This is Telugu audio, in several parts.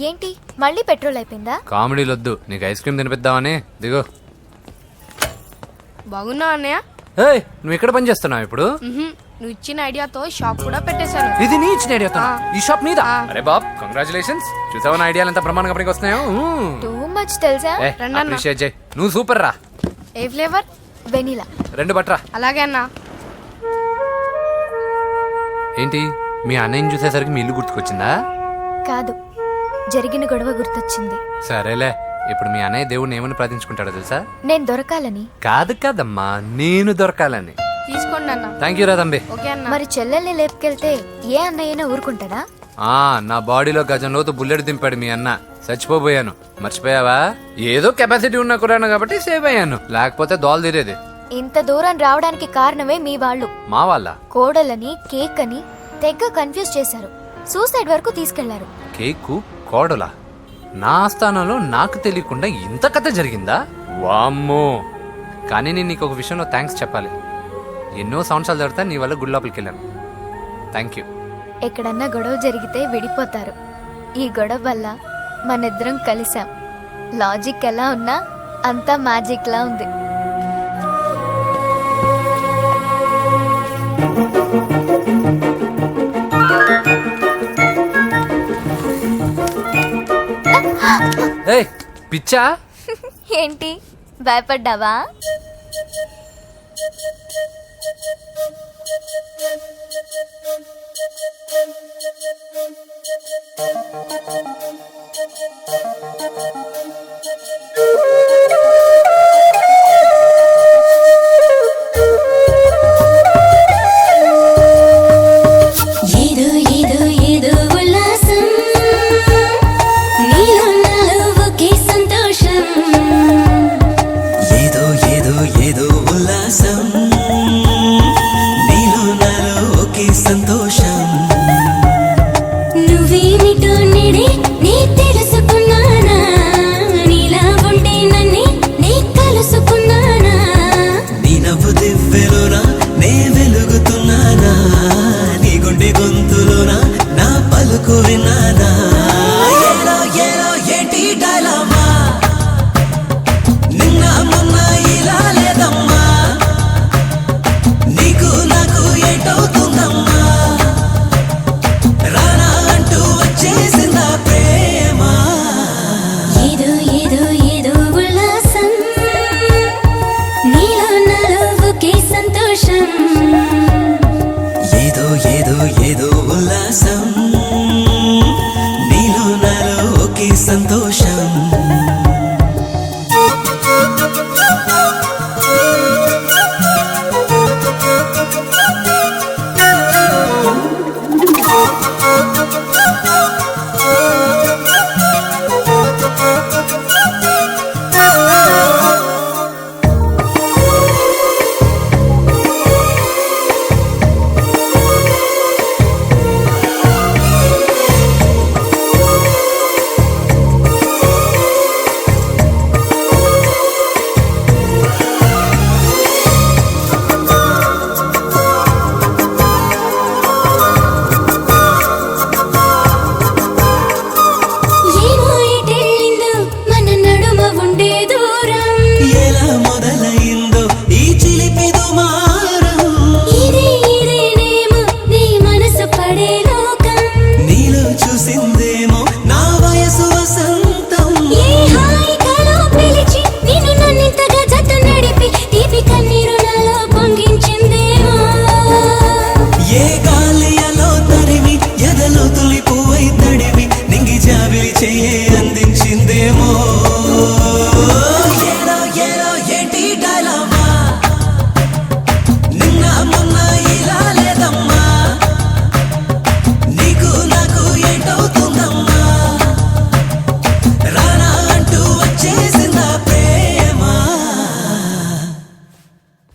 ఏంటి మళ్ళీ పెట్రోల్ అయిపోయిందా? కామెడీలు వద్దు, నీకు ఐస్ క్రీమ్ తినిపిద్దామని. దిగు. బాగున్నా అన్నయ్య. ఏయ్, నువ్వు ఇక్కడ పని చేస్తున్నావు ఇప్పుడు? నువ్వు ఇచ్చిన ఐడియాతో షాప్ కూడా పెట్టేశాను. ఇది నీ ఇచ్చిన ఐడియా? ఈ షాప్ నీదా? అరే బాబ్, కంగ్రాచులేషన్స్. చూసావా నా ఐడియాలు ఎంత ప్రమాణంగా పనికి వస్తున్నాయో? టూ మచ్ తెలుసా? అప్రిషియేట్ చేయి. నువ్వు సూపర్ రా. ఏ ఫ్లేవర్? వెనిలా. 2 బట్రా. అలాగే అన్నా. ఏంటి మీ అన్నయ్యని చూసేసరికి మీ ఇల్లు గుర్తుకొచ్చిందా? కాదు, జరిగిన గొడవ గుర్తొచ్చింది. సరేలే, ఇప్పుడు మీ అన్నయ్య దేవుడిని ఏమని ప్రార్థించుకుంటాడో తెలుసా? నేను దొరకాలని. కాదు కాదమ్మా, నేను దొరకాలని. తీసుకోండి అన్న. థ్యాంక్ యూ రా తంబి. ఓకే అన్న. మరి చెల్లెల్ని లేపుకెళ్తే ఏ అన్నయ్యనా ఊరుకుంటాడా? నా బాడీలో గజం లోతు బుల్లెట్ దింపాడు మీ అన్న. చచ్చిపోయాను, మర్చిపోయావా? ఏదో కెపాసిటీ ఉన్న కురాను కాబట్టి సేవ్ అయ్యాను, లేకపోతే దోలు తీరేది. ఇంత దూరం రావడానికి కారణమే మీ వాళ్ళు. మా వాళ్ళ? కోడలని కేక్ అని తెగ కన్ఫ్యూజ్ చేశారు. సూసైడ్ వరకు తీసుకెళ్లారు. కేకు కోడలా? నా స్థానంలో నాకు తెలియకుండా ఇంత కథ జరిగిందా? వామ్మో. కానీ నేను నీకు ఒక విషయంలో థ్యాంక్స్ చెప్పాలి. ఎన్నో సంవత్సరాలు జరుగుతా నీ వల్ల గుడి లోపలికి వెళ్ళాను. Thank you. ఎక్కడన్నా గొడవ జరిగితే విడిపోతారు. ఈ గొడవ వల్ల మనిద్దరం కలిసాం. లాజిక్ ఎలా ఉన్నా అంతా మ్యాజిక్ లా ఉంది. ఏయ్ పిచ్చా, ఏంటి భయపడ్డావా?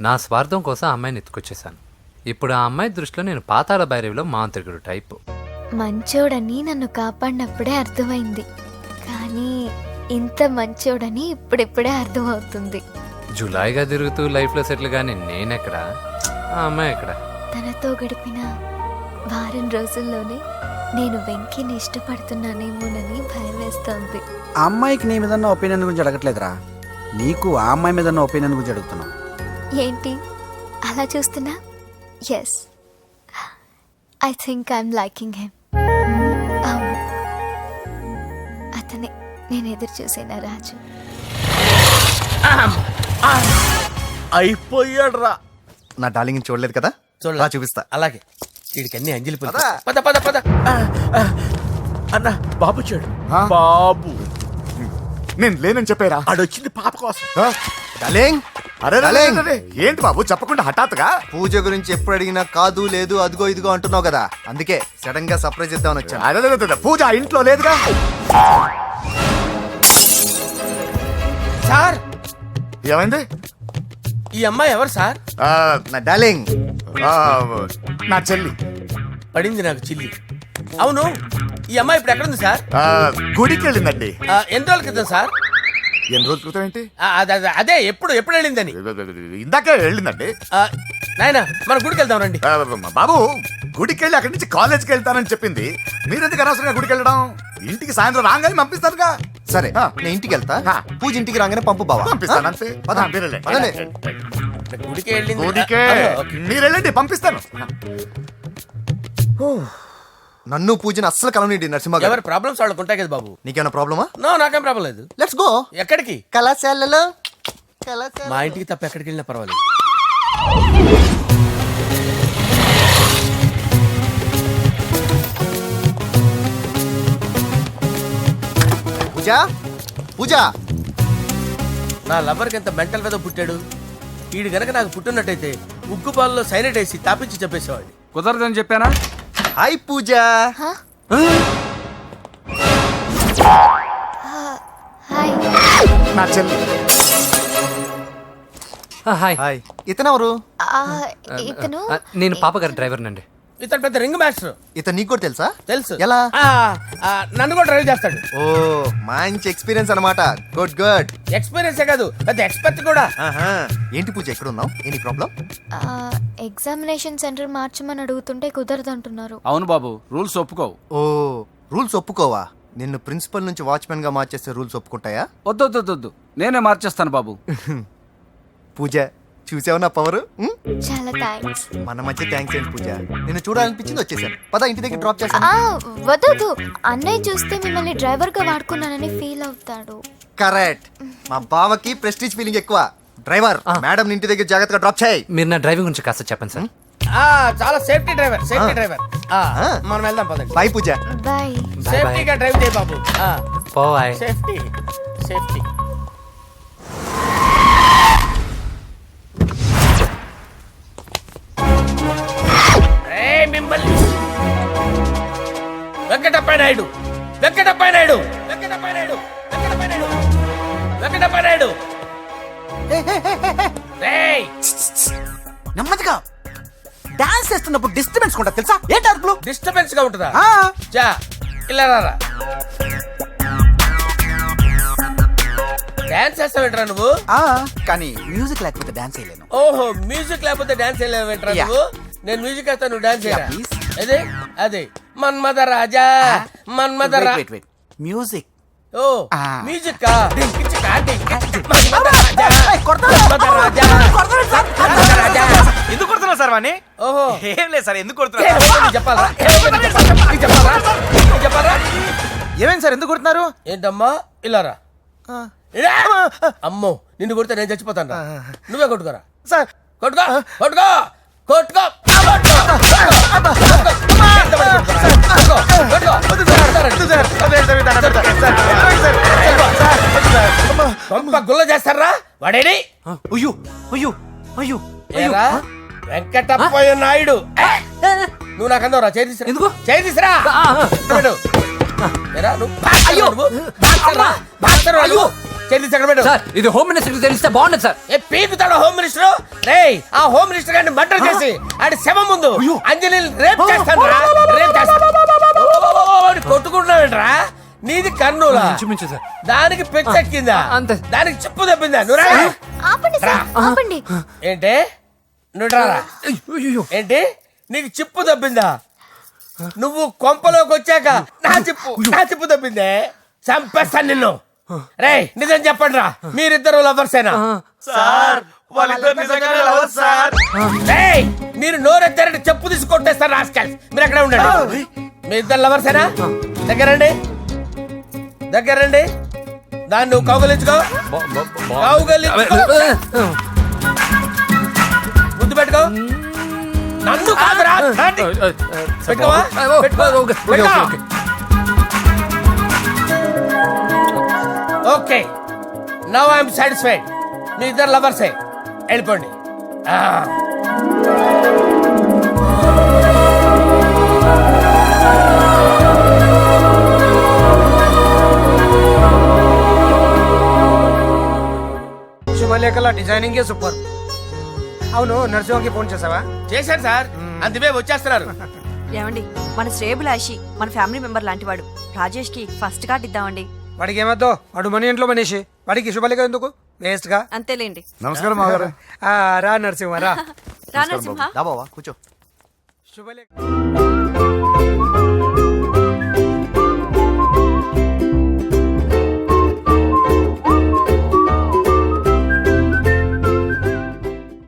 నా స్వార్థం కోసం అమ్మాయిని ఎత్తుకొచ్చేసాను. ఇప్పుడు ఆ అమ్మాయి దృష్టిలో నేను పాతాళ భైరవిలో మాంత్రికుడు టైపు. మంచోడని నన్ను కాపాడినప్పుడే అర్థమైంది, కానీ ఇంత మంచోడని ఇప్పుడిప్పుడే అర్థమవుతుంది. జులాయిగా తిరుగుతూ లైఫ్లో సెటిల్ కానీ నేనెక్కడా, ఆ అమ్మాయి ఎక్కడ? తనతో గడిపిన వారం రోజుల్లోనే నేను వెంకీని ఇష్టపడుతున్నానేమోనని భయం వేస్తోంది. ఆ అమ్మాయికి నీ మీద ఒపీనియన్ గురించి అడగట్లేదురా, నీకు ఆ అమ్మాయి మీద ఒపీనియన్ గురించి అడుగుతున్నా. ఏంటి అలా చూస్తున్నా? Yes, I think I'm liking him. అవును, అతనే నేను ఎదురు చూసేనా రాజు. అయిపోయాడు రా. నా డార్లింగ్ చూడలేదు కదా, రా చూపిస్తా. అలాగే వీడికి అన్ని అంజలి పులి. పద పద పద. అన్న బాబు చూడు, బాబు నేను లేనని చెప్పారా? ఆడొచ్చింది పాప కోసం. డార్లింగ్, అరే డార్లింగ్. ఏంటి బాబు చెప్పకుండా హఠాత్తుగా? పూజ గురించి ఎప్పుడు అడిగినా కాదు లేదు అదిగో ఇదిగో అంటున్నావు కదా, అందుకే సడన్ గా సర్ప్రైజ్ ఇద్దామని వచ్చాను. అదే పూజ ఆ ఇంట్లో లేదుగా. సార్ ఏమైంది? ఈ అమ్మాయి ఎవరు సార్? ఆ, నా డార్లింగ్, ఆ, నా చెల్లి. పడింది నాకు చిల్లి. అవును, ఈ అమ్మాయి ఇప్పుడు ఎక్కడుంది సార్? ఆ, గుడికి వెళ్ళిందండి. ఎన్ని రోజుల క్రితం సార్? ఎన్ని రోజుల క్రితం ఏంటి? అదే ఎప్పుడు ఎప్పుడు వెళ్ళిందని. ఇందాకే వెళ్ళిందండి. నాయన మన గుడికి వెళ్దాం రండి. ఆ, బాబు గుడికి వెళ్ళి అక్కడి నుంచి కాలేజ్కి వెళ్తానని చెప్పింది. మీరెందుకు అనవసరంగా గుడికి వెళ్ళడం? ఇంటికి సాయంత్రం రాగానే పంపిస్తారుగా. సరే ఆ. నేను ఇంటికి వెళ్తా, ఆ. పూజ ఇంటికి రాగానే పంపు బావా. పంపిస్తాను అంతే. పద. మీరు వెళ్ళండి. పదండి. గుడికి వెళ్ళింది. గుడికే ఓకే. మీరు వెళ్ళండి, పంపిస్తాను. నన్ను పూజను అస్సలు కలవనిండి నరసింహ గారు. ఎవరి ప్రాబ్లమ్స్ వాళ్ళకు ఉంటాయి కదా బాబు. నీకేమైనా ప్రాబ్లమా? నో, నాకేం ప్రాబ్లం లేదు. Let's go. ఎక్కడికి? కళాశాలలో కళాశాల. మా ఇంటికి తప్ప ఎక్కడికి వెళ్ళినా పర్వాలేదు. పూజ, పూజ. నా లవర్కి ఎంత మెంటల్ మీద పుట్టాడు. వీడు గనక నాకు పుట్టినట్టయితే ఉగ్గు పాలలో సైనట్ వేసి తాపించి చెప్పేసేవాడిని. కుదరదని చెప్పానా? హాయ్ పూజ. హాయ్. నా చెల్లి. హాయ్. హాయ్. ఇతనెవరు? ఆ, ఇతను నేను పాప గారి డ్రైవర్ నండి. ఇతను పెద్ద రింగ్ మాస్టర్. ఇతను నీకు కూడా తెలుసా? తెలుసు. ఎలా? నన్ను కూడా డ్రైవ్ చేస్తాడు. ఓ మంచి ఎక్స్పీరియన్స్ అన్నమాట. Good good. ఎక్స్పీరియన్సే కాదు, పెద్ద ఎక్స్పర్ట్ కూడా. ఏంటి పూజ ఎక్కడ ఉన్నావు? Any problem? ఎగ్జామినేషన్ సెంటర్ మార్చమని అడుగుతుంటే కుదరదంటున్నారు. అవును బాబు, రూల్స్ ఒప్పుకోవు. ఓ రూల్స్ ఒప్పుకోవా? నిన్ను ప్రిన్సిపల్ నుంచి వాచ్మెన్ గా మార్చేస్తే రూల్స్ ఒప్పుకుంటాయా? వద్దు, నేనే మార్చేస్తాను బాబు. పూజ చూసావు నా పవర్? చాలా థ్యాంక్స్. మన మధ్య థ్యాంక్స్ ఏంటి పూజ, నిన్ను చూడాలనిపించింది వచ్చేసాను. పద ఇంటి దగ్గర డ్రాప్ చేశాను. వద్దు, అన్నయ్య చూస్తే మిమ్మల్ని డ్రైవర్ గా వాడుకున్నానని ఫీల్ అవుతాడు. కరెక్ట్. మా బావకి ప్రెస్టీజ్ ఫీలింగ్ ఎక్కువ. డ్రైవర్, మేడం ఇంటి దగ్గర జాగ్రత్తగా డ్రాప్ చేయి. మీరు నా డ్రైవింగ్ గురించి కాస్త చెప్పండి సార్. చాలా సేఫ్టీ డ్రైవర్. మనం వెళ్దాం పదండి. బాయ్ పూజ. బాయ్. సేఫ్టీగా డ్రైవ్ చేయి బాబు. పోవాయ్. Safety safety. మిమ్మల్ని వెంకటప్ప నాయుడు, వెంకటప్ప నాయుడు, వెంకటప్ప నాయుడు, వెంకటప్ప నాయుడు, వెంకటప్ప నాయుడు. నెమ్మదిగా డాన్స్ చేస్తున్నప్పుడు డిస్టర్బెన్స్ కూడా తెలుసా? ఏంటి అరుపులు? డిస్టర్బెన్స్ గా ఉంటుందా? చా ఇలా రారా. డాన్స్ చేస్తావేంట్రా నువ్వు? కానీ మ్యూజిక్ లేకపోతే డాన్స్ చేయలేను. ఓహో, మ్యూజిక్ లేకపోతే డాన్స్ చేయలేవేంట్రా Yeah. నువ్వు? నేను మ్యూజిక్ వేస్తా, నువ్వు డాన్స్ చేయరా? please. అదే అదే మన్మద రాజా, మన్మద వెయిట్ మ్యూజిక్. ఓ మ్యూజిక్ కా డింకిచికా డింకిచి మన్మద రాజా, మన్మద రాజా, మన్మద రాజా. ఎందుకు కొడుతున్నా సార్ వాణ్ణి? ఓహో ఏం లేదు సార్, ఎందుకు ఏ, నీకు చెప్పాలా? నీకు చెప్పాలా? ఏమైంది సార్, ఎందుకు కొడుతున్నారు? ఏంటమ్మా ఇలా రా. అమ్మో, నిన్ను కొడితే నేను చచ్చిపోతాను రా. నువ్వే కొట్టుకోరా సార్. కొట్టుకో కొట్టుకో కొట్టుకో. గుల్ల చేస్తారా వాడేడి? అయ్యో అయ్యో అయ్యో ఏరా వెంకటప్పయ్య నాయుడు, నువ్వు నాకు అందవరా? చేయి తీసురా. ఎందుకు? చేయి తీసురా. ఏరా నువ్వు అయ్యో చేయి తీసి ఎక్కడ పెట్టు. సార్, ఇది హోమ్ మినిస్టర్ తెలిస్తే బాగుండదు సార్. ఏ పీకుతాడు హోమ్ మినిస్టర్? రే ఆ హోమ్ మినిస్టర్ గారిని మర్డర్ చేసి ఆడి శవం ముందు అంజలి రేప్ చేస్తాను. రేప్ చేస్తాను. కొట్టుకుంటున్నావేంట్రా? నీది కర్నూలా? ఇంచుమించు సార్. దానికి పెచ్చెక్కిందా? అంతే. దానికి చెప్పు తప్పిందా? నువ్వు రా. ఆపండి సార్, ఆపండి. ఏంటి? నువ్వు రారా. అయ్యో ఏంటి? నీకు చిప్పు తప్పిందా? నువ్వు కొంపలోకి వచ్చాక నా చెప్పు తప్పిందే చంపేస్తాను నిన్ను. రే నిజం చెప్పండి రా, మీరిద్దరు లవర్సేనా? రేయ్, మీరు నోరెత్తారంటే చెప్పు తీసి కొట్టేస్తారు రాస్కల్స్. మీరు ఎక్కడ ఉండండి. మీ ఇద్దరు లవర్సేనా? దగ్గరండి దాన్ని నువ్వు కౌగలించుకో. ముద్దు పెట్టుకో. నన్ను కాదురా, నాటి. పెట్టుకోవా? పెట్టుకో. Okay, now I'm satisfied. మీ ఇద్దరు లవర్సే, వెళ్ళిపోండి. శుభలేఖల డిజైనింగ్ సూపర్. అవును, నరసింహకి ఫోన్ చేసావా? చేశాను సార్, అందువే వచ్చేస్తున్నారు. ఏమండి, మన శ్రేయబులాషి మన ఫ్యామిలీ మెంబర్ లాంటి వాడు. రాజేష్ కి ఫస్ట్ కార్డ్ ఇద్దామండి. వాడికి ఏమద్దో, వాడు మన ఇంట్లో మనిషి, వాడికి శుభలేఖ ఎందుకు? వేస్ట్ గా. అంతేలేండి. నమస్కారం మామగారు. రా నరసింహ రా. రా నరసింహ. దా బావా కూర్చో. శుభలేఖ